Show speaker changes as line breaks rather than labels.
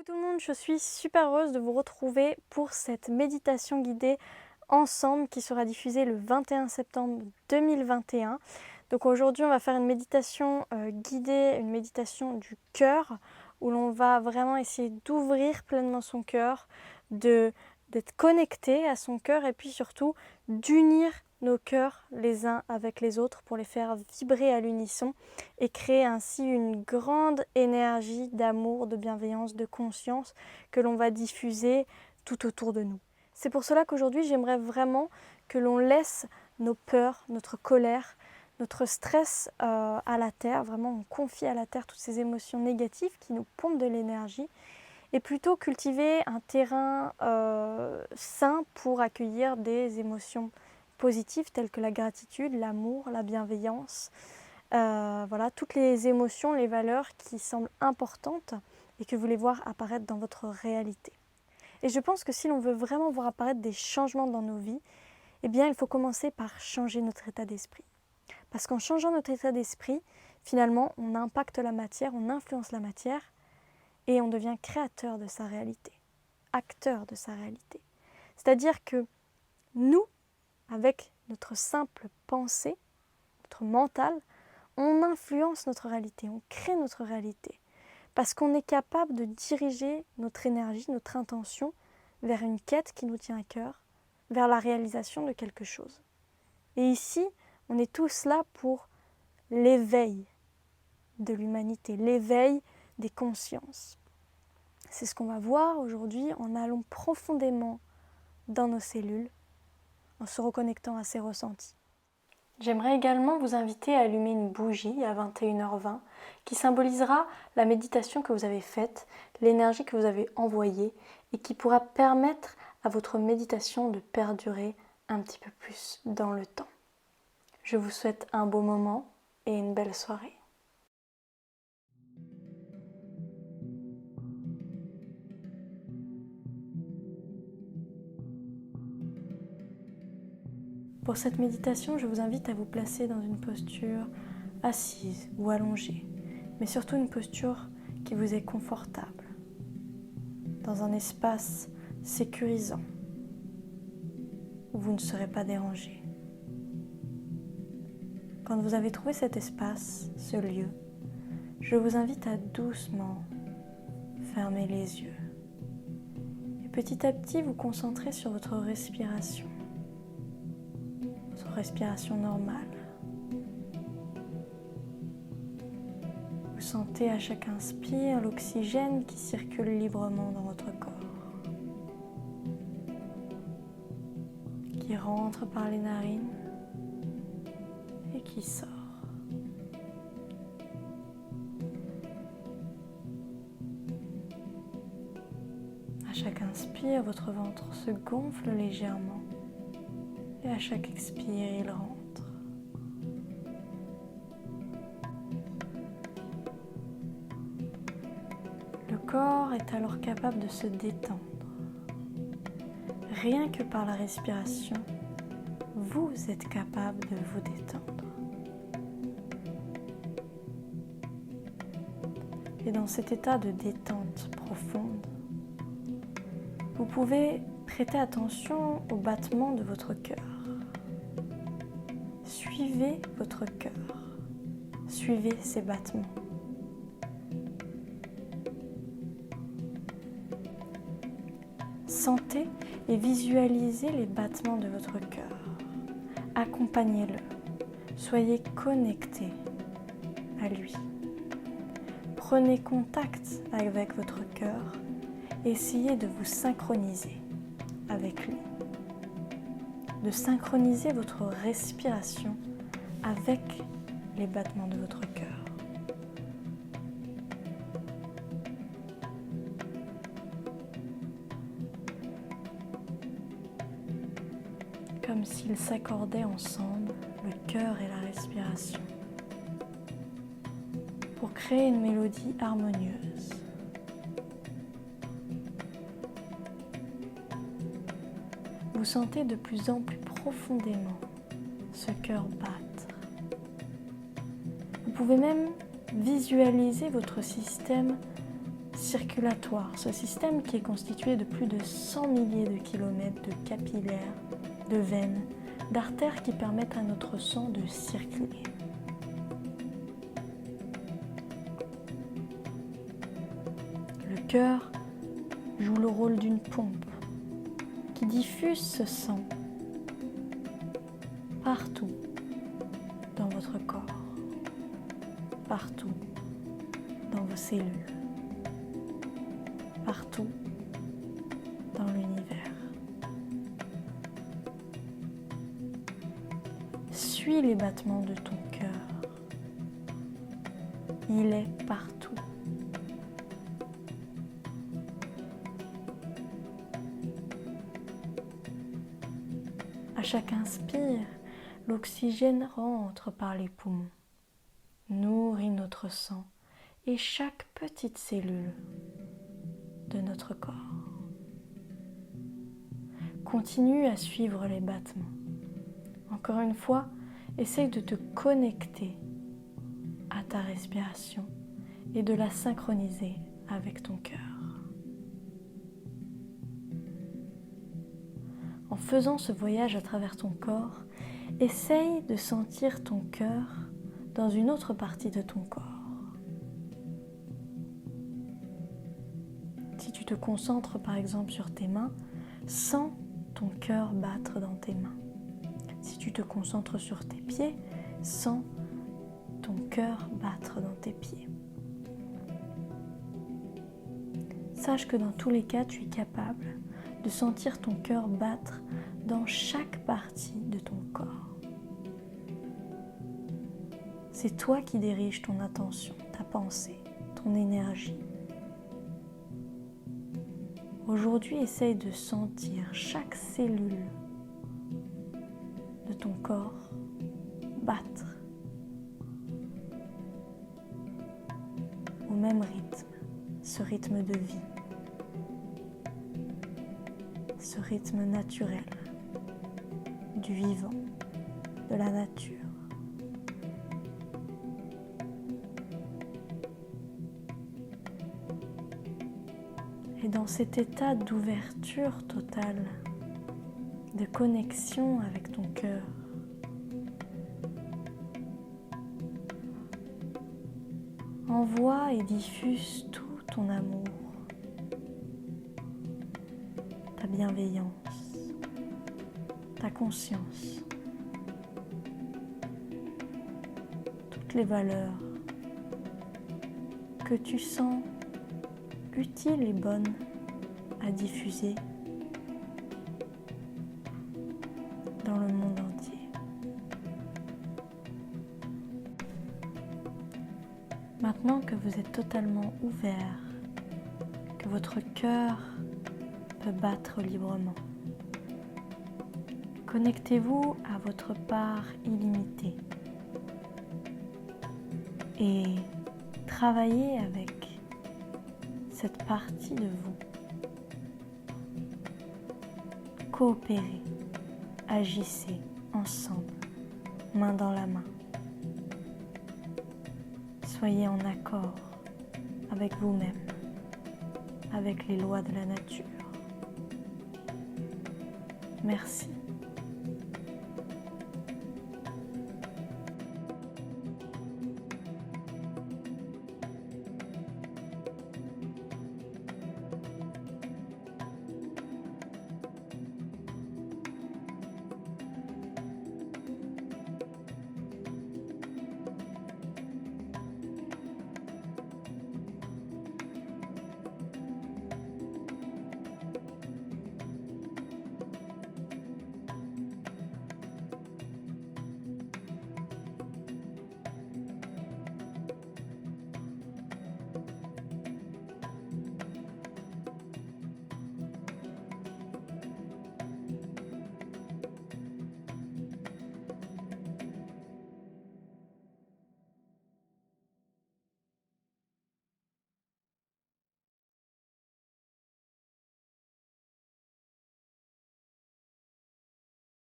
tout le monde, je suis super heureuse de vous retrouver pour cette méditation guidée ensemble qui sera diffusée le 21 septembre 2021. Donc aujourd'hui on va faire une méditation guidée, une méditation du cœur où l'on va vraiment essayer d'ouvrir pleinement son cœur, d'être connecté à son cœur et puis surtout d'unir nos cœurs les uns avec les autres pour les faire vibrer à l'unisson et créer ainsi une grande énergie d'amour, de bienveillance, de conscience que l'on va diffuser tout autour de nous. C'est pour cela qu'aujourd'hui j'aimerais vraiment que l'on laisse nos peurs, notre colère, notre stress à la terre, vraiment on confie à la terre toutes ces émotions négatives qui nous pompent de l'énergie et plutôt cultiver un terrain sain pour accueillir des émotions positives telles que la gratitude, l'amour, la bienveillance, voilà, toutes les émotions, les valeurs qui semblent importantes et que vous voulez voir apparaître dans votre réalité. Et je pense que si l'on veut vraiment voir apparaître des changements dans nos vies, eh bien il faut commencer par changer notre état d'esprit. Parce qu'en changeant notre état d'esprit, finalement, on impacte la matière, on influence la matière et on devient créateur de sa réalité, acteur de sa réalité. C'est-à-dire que nous, avec notre simple pensée, notre mental, on influence notre réalité, on crée notre réalité. Parce qu'on est capable de diriger notre énergie, notre intention vers une quête qui nous tient à cœur, vers la réalisation de quelque chose. Et ici, on est tous là pour l'éveil de l'humanité, l'éveil des consciences. C'est ce qu'on va voir aujourd'hui en allant profondément dans nos cellules, en se reconnectant à ces ressentis. J'aimerais également vous inviter à allumer une bougie à 21h20 qui symbolisera la méditation que vous avez faite, l'énergie que vous avez envoyée et qui pourra permettre à votre méditation de perdurer un petit peu plus dans le temps. Je vous souhaite un beau moment et une belle soirée. Pour cette méditation, je vous invite à vous placer dans une posture assise ou allongée, mais surtout une posture qui vous est confortable, dans un espace sécurisant, où vous ne serez pas dérangé. Quand vous avez trouvé cet espace, ce lieu, je vous invite à doucement fermer les yeux et petit à petit vous concentrer sur votre respiration normale. Vous sentez à chaque inspire l'oxygène qui circule librement dans votre corps, qui rentre par les narines et qui sort. À chaque inspire, votre ventre se gonfle légèrement et à chaque expire, il rentre. Le corps est alors capable de se détendre. Rien que par la respiration, vous êtes capable de vous détendre. Et dans cet état de détente profonde, vous pouvez prêter attention au battement de votre cœur. Suivez votre cœur, suivez ses battements. Sentez et visualisez les battements de votre cœur. Accompagnez-le. Soyez connecté à lui. Prenez contact avec votre cœur et essayez de vous synchroniser avec lui. De synchroniser votre respiration avec les battements de votre cœur. Comme s'ils s'accordaient ensemble, le cœur et la respiration, pour créer une mélodie harmonieuse. Vous sentez de plus en plus profondément ce cœur battre. Vous pouvez même visualiser votre système circulatoire, ce système qui est constitué de plus de 100 milliers de kilomètres de capillaires, de veines, d'artères qui permettent à notre sang de circuler. Le cœur joue le rôle d'une pompe qui diffuse ce sang partout dans votre corps, partout dans vos cellules, partout dans l'univers. Suis les battements de ton cœur. Il est partout. À chaque inspire, l'oxygène rentre par les poumons, nourrit notre sang et chaque petite cellule de notre corps. Continue à suivre les battements. Encore une fois, essaye de te connecter à ta respiration et de la synchroniser avec ton cœur. En faisant ce voyage à travers ton corps, essaye de sentir ton cœur dans une autre partie de ton corps. Si tu te concentres par exemple sur tes mains, sens ton cœur battre dans tes mains. Si tu te concentres sur tes pieds, sens ton cœur battre dans tes pieds. Sache que dans tous les cas, tu es capable de sentir ton cœur battre dans chaque partie de ton corps. C'est toi qui diriges ton attention, ta pensée, ton énergie. Aujourd'hui, essaye de sentir chaque cellule de ton corps battre au même rythme, ce rythme de vie, ce rythme naturel du vivant, de la nature. Et dans cet état d'ouverture totale, de connexion avec ton cœur, envoie et diffuse tout ton amour, ta bienveillance, ta conscience, toutes les valeurs que tu sens utiles et bonnes à diffuser dans le monde entier. Maintenant que vous êtes totalement ouvert, que votre cœur peut battre librement, connectez-vous à votre part illimitée et travaillez avec cette partie de vous. Coopérez, agissez ensemble, main dans la main. Soyez en accord avec vous-même, avec les lois de la nature. Merci.